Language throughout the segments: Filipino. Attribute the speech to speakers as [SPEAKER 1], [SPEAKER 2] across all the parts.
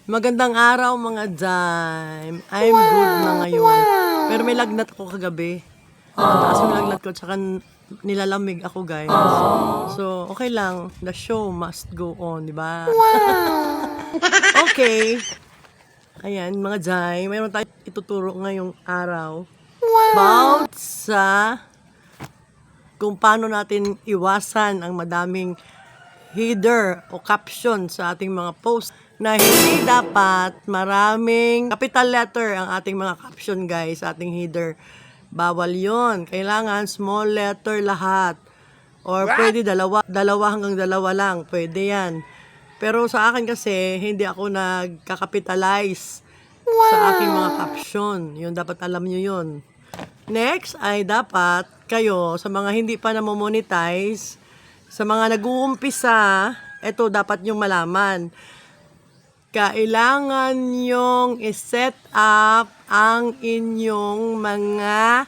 [SPEAKER 1] Magandang araw mga dime. I'm good na ngayon. Pero may lagnat ako kagabi. Mataas yung lagnat ko, tsaka nilalamig ako guys. So, okay lang. The show must go on, di ba? Okay. Ayan, mga dime. Mayroon tayo ituturo ngayong araw. About sa kung paano natin iwasan ang madaming header o caption sa ating mga post na hindi dapat maraming capital letter ang ating mga caption guys, sa ating header. Bawal yon. Kailangan small letter lahat. Or pwede dalawa hanggang dalawa lang. Pwede yan. Pero sa akin kasi, hindi ako nagka-capitalize sa aking mga caption. Yun, dapat alam nyo yun. Next ay dapat kayo, sa mga hindi pa na-monetize, sa mga nag-uumpisa, ito dapat nyong malaman. Kailangan nyong i-set up ang inyong mga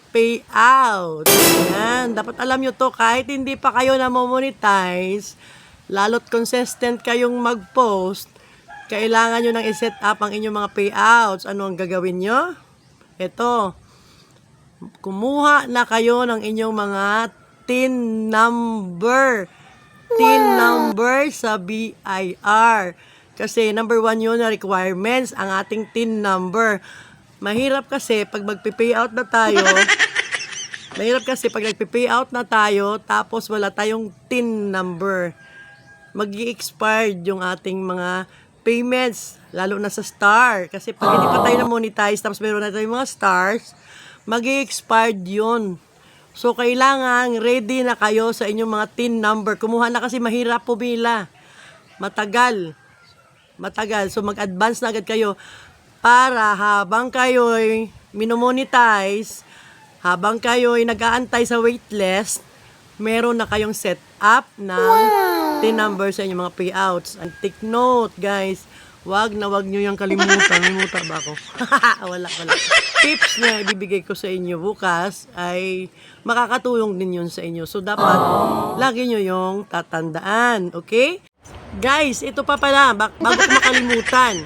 [SPEAKER 1] payout. Yan. Dapat alam nyo to kahit hindi pa kayo na-monetize, lalo't consistent kayong mag-post, kailangan nyo nang i-set up ang inyong mga payouts. Ano ang gagawin nyo? Ito. Kumuha na kayo ng inyong mga TIN number. TIN number sa BIR. Kasi number 1 yun na requirements, ang ating TIN number. Mahirap kasi pag magpi-payout na tayo, nagpi-payout na tayo, tapos wala tayong TIN number. Mag-i-expired yung ating mga payments, lalo na sa star. Kasi pag hindi pa tayo na-monetize, tapos meron na tayong mga stars, mag-i-expired yun. So, kailangan ready na kayo sa inyong mga TIN number. Kumuha na kasi mahirap pumila. Matagal. So, mag-advance na agad kayo para habang kayo'y minomonetize, habang kayo'y nag-aantay sa waitlist, meron na kayong set up ng TIN number sa inyong mga payouts. And take note, guys. Wag nyo yung kalimutan. Limutan ba ako? wala. Tips na ibibigay ko sa inyo bukas ay makakatulong din yun sa inyo. So, dapat lagi nyo yung tatandaan. Okay? Guys, ito pa pala, bago ko makalimutan.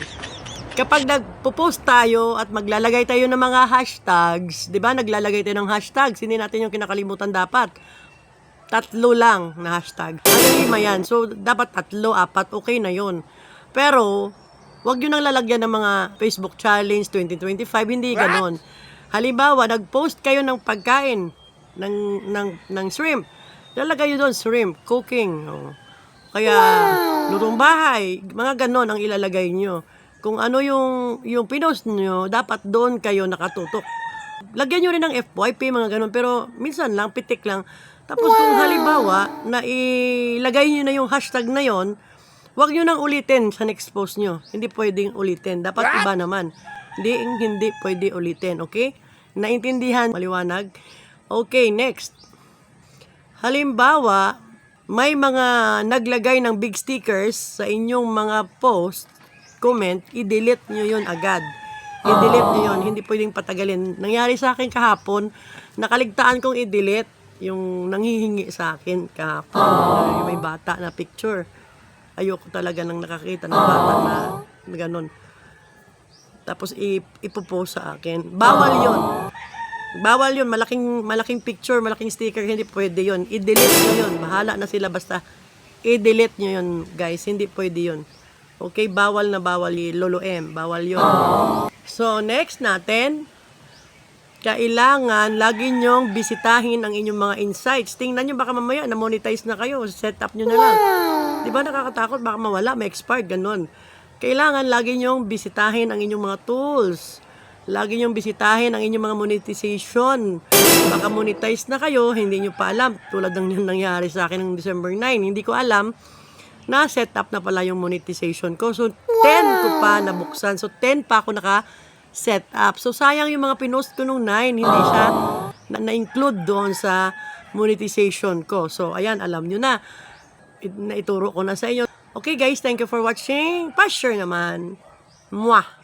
[SPEAKER 1] Kapag nagpo-post tayo at maglalagay tayo ng mga hashtags, di ba? Naglalagay tayo ng hashtags, hindi natin yung kinakalimutan dapat. 3 lang na hashtag. 5 yan. So, dapat 3, 4, okay na yun. Pero, wag nyo nang lalagyan ng mga Facebook Challenge 2025, hindi ganon. Halimbawa, nag-post kayo ng pagkain ng shrimp. Lalagay nyo doon, shrimp, cooking. Kaya, lutong bahay, mga ganon ang ilalagay nyo. Kung ano yung pinost nyo, dapat doon kayo nakatutok. Lagyan nyo rin ng FYP, mga ganon. Pero, minsan lang, pitik lang. Tapos, kung halimbawa, na ilagay nyo na yung hashtag na yon, huwag nyo nang ulitin sa next post nyo. Hindi pwedeng ulitin. Dapat iba naman. Hindi pwede ulitin. Okay? Naintindihan? Maliwanag? Okay, next. Halimbawa, may mga naglagay ng big stickers sa inyong mga post, comment, i-delete nyo yun agad. I-delete nyo yun. Hindi pwedeng patagalin. Nangyari sa akin kahapon, nakaligtaan kong i-delete yung nanghihingi sa akin kahapon. May bata na picture. Ayoko talaga nang nakakita ng bata na gano'n. Tapos ipopost sa akin. Bawal yun. Malaking picture, malaking sticker, hindi pwede yun. I-delete nyo yun. Bahala na sila, basta i-delete nyo yun, guys. Hindi pwede yun. Okay, bawal na bawal yun. Lolo M, bawal yun. So, next natin, kailangan lagi nyong bisitahin ang inyong mga insights. Tingnan nyo, baka mamaya na-monetize na kayo. Set up nyo na lang. Di ba nakakatakot? Baka mawala, may expired, ganun. Kailangan lagi nyong bisitahin ang inyong mga tools. Lagi nyong bisitahin ang inyong mga monetization. Baka monetize na kayo, hindi nyo pa alam. Tulad ng nangyari sa akin ng December 9. Hindi ko alam na set up na pala yung monetization ko. So, 10 ko pa nabuksan. So, 10 pa ako set up. So, sayang yung mga pinost ko nung 9. Hindi siya na-include doon sa monetization ko. So, ayan, alam nyo na. Naituro ko na sa inyo. Okay guys, thank you for watching. Pa-share naman. Mwah!